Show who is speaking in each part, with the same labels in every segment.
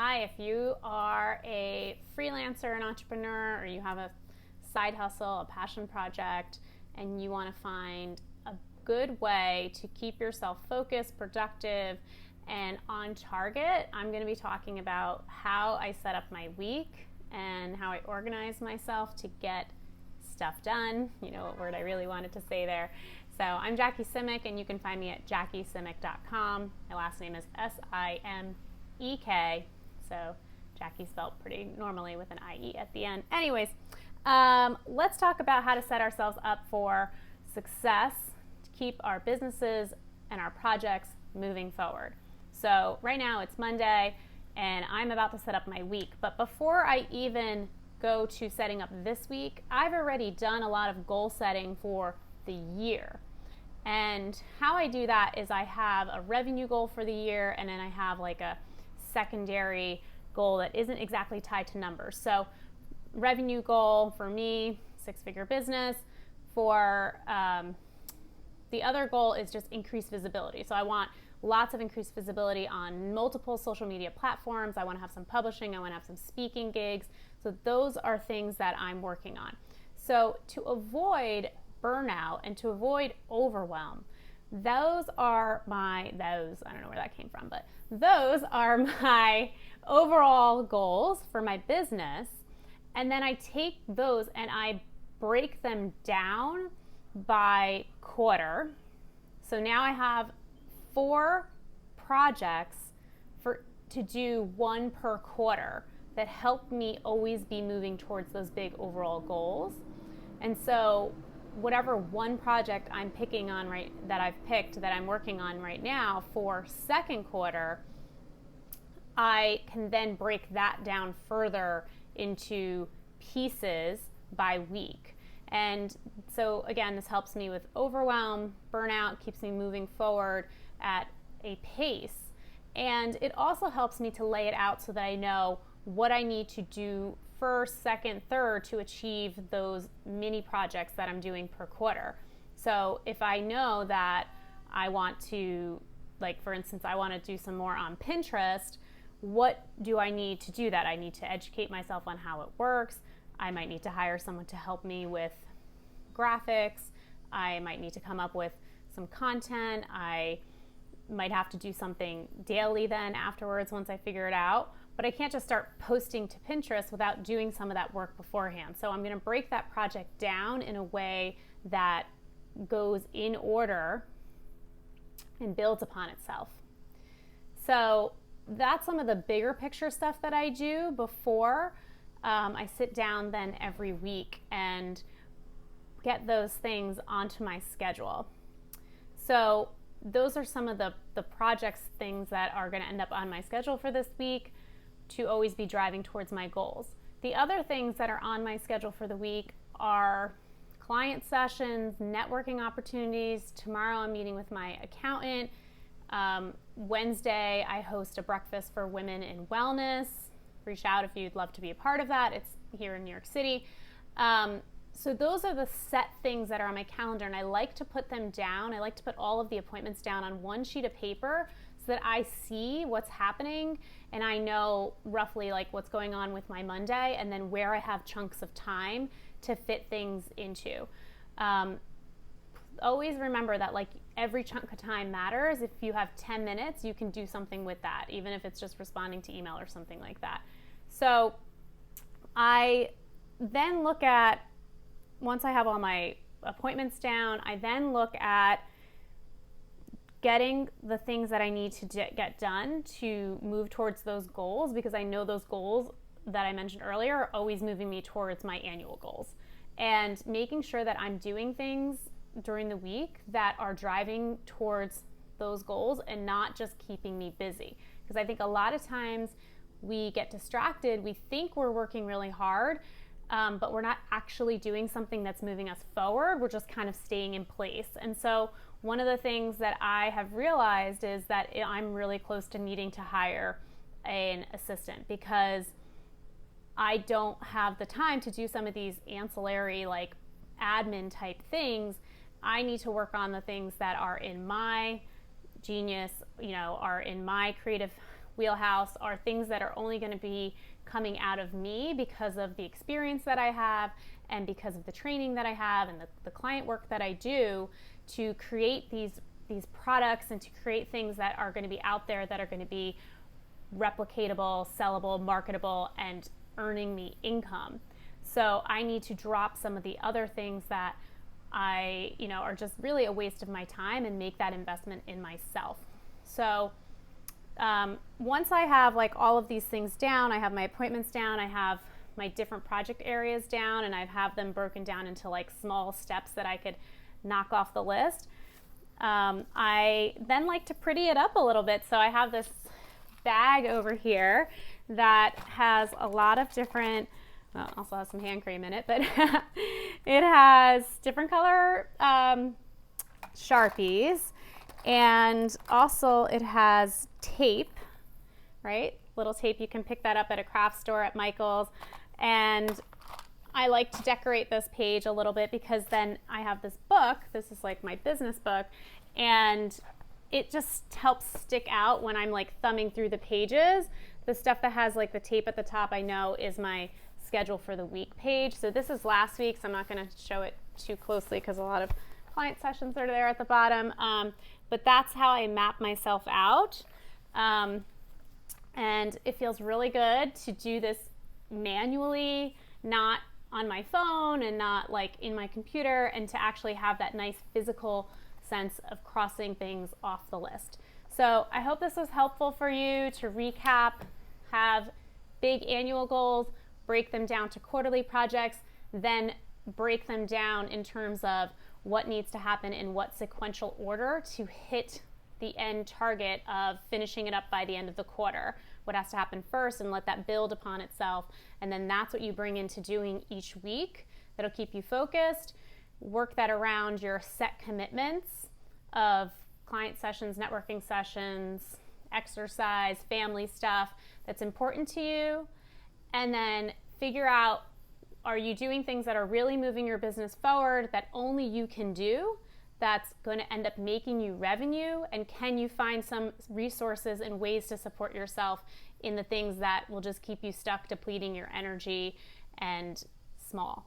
Speaker 1: Hi, if you are a freelancer, an entrepreneur, or you have a side hustle, a passion project, and you want to find a good way to keep yourself focused, productive, and on target, I'm going to be talking about how I set up my week and how I organize myself to get stuff done. You know what word I really wanted to say there. So I'm Jackie Simek, and you can find me at jackiesimek.com. My last name is Simek. So Jackie spelled pretty normally with an IE at the end. Anyways, let's talk about how to set ourselves up for success to keep our businesses and our projects moving forward. So right now it's Monday and I'm about to set up my week. But before I even go to setting up this week, I've already done a lot of goal setting for the year. And how I do that is I have a revenue goal for the year, and then I have like a secondary goal that isn't exactly tied to numbers. So revenue goal for me, 6-figure business. For the other goal is just increased visibility. So I want lots of increased visibility on multiple social media platforms. I want to have some publishing. I want to have some speaking gigs. So those are things that I'm working on. So to avoid burnout and to avoid overwhelm, I don't know where that came from, but those are my overall goals for my business. And then I take those and I break them down by quarter. So now I have 4 projects to do 1 per quarter that help me always be moving towards those big overall goals. And so whatever one project I'm picking on that I'm working on right now for second quarter, I can then break that down further into pieces by week. And so again, this helps me with overwhelm, burnout, keeps me moving forward at a pace. And it also helps me to lay it out so that I know what I need to do first, second, third to achieve those mini projects that I'm doing per quarter. So if I know that I want to, like for instance, I want to do some more on Pinterest, what do I need to do that? I need to educate myself on how it works. I might need to hire someone to help me with graphics. I might need to come up with some content. I might have to do something daily then afterwards once I figure it out. But I can't just start posting to Pinterest without doing some of that work beforehand. So I'm going to break that project down in a way that goes in order and builds upon itself. So that's some of the bigger picture stuff that I do before I sit down then every week and get those things onto my schedule. So those are some of the projects, things that are going to end up on my schedule for this week to always be driving towards my goals. The other things that are on my schedule for the week are client sessions, networking opportunities. Tomorrow I'm meeting with my accountant. Wednesday I host a breakfast for women in wellness. Reach out if you'd love to be a part of that. It's here in New York City. So those are the set things that are on my calendar, and I like to put them down. I like to put all of the appointments down on one sheet of paper so that I see what's happening and I know roughly like what's going on with my Monday and then where I have chunks of time to fit things into. Always remember that like every chunk of time matters. If you have 10 minutes, you can do something with that, even if it's just responding to email or something like that. So I then look at, once I have all my appointments down, I then look at getting the things that I need to get done to move towards those goals, because I know those goals that I mentioned earlier are always moving me towards my annual goals. And making sure that I'm doing things during the week that are driving towards those goals and not just keeping me busy. Because I think a lot of times we get distracted, we think we're working really hard, but we're not actually doing something that's moving us forward. We're just kind of staying in place. And so one of the things that I have realized is that I'm really close to needing to hire an assistant, because I don't have the time to do some of these ancillary like admin type things. I need to work on the things that are in my genius, are in my creative wheelhouse are things that are only going to be coming out of me because of the experience that I have and because of the training that I have and the client work that I do to create these products and to create things that are going to be out there that are going to be replicatable, sellable, marketable, and earning me income. So I need to drop some of the other things that are just really a waste of my time and make that investment in myself. So once I have like all of these things down, I have my appointments down, I have my different project areas down, and I have them broken down into like small steps that I could knock off the list. I then like to pretty it up a little bit. So I have this bag over here that has a lot of different, well, also has some hand cream in it, but it has different color Sharpies, and also it has tape, right? Little tape, you can pick that up at a craft store at Michael's. And I like to decorate this page a little bit because then I have this book, this is like my business book, and it just helps stick out when I'm like thumbing through the pages. The stuff that has like the tape at the top I know is my schedule for the week page. So this is last week, so I'm not going to show it too closely because a lot of client sessions are there at the bottom. But that's how I map myself out. And it feels really good to do this manually, not on my phone and not like in my computer, and to actually have that nice physical sense of crossing things off the list. So I hope this was helpful for you to recap, have big annual goals, break them down to quarterly projects, then break them down in terms of what needs to happen in what sequential order to hit the end target of finishing it up by the end of the quarter. What has to happen first, and let that build upon itself. And then that's what you bring into doing each week. That'll keep you focused. Work that around your set commitments of client sessions, networking sessions, exercise, family stuff that's important to you. And then figure out, are you doing things that are really moving your business forward that only you can do, that's going to end up making you revenue? And can you find some resources and ways to support yourself in the things that will just keep you stuck, depleting your energy and small?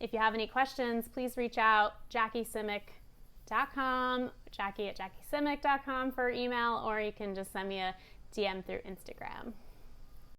Speaker 1: If you have any questions, please reach out, JackieSimic.com, Jackie@JackieSimic.com for email, or you can just send me a DM through Instagram.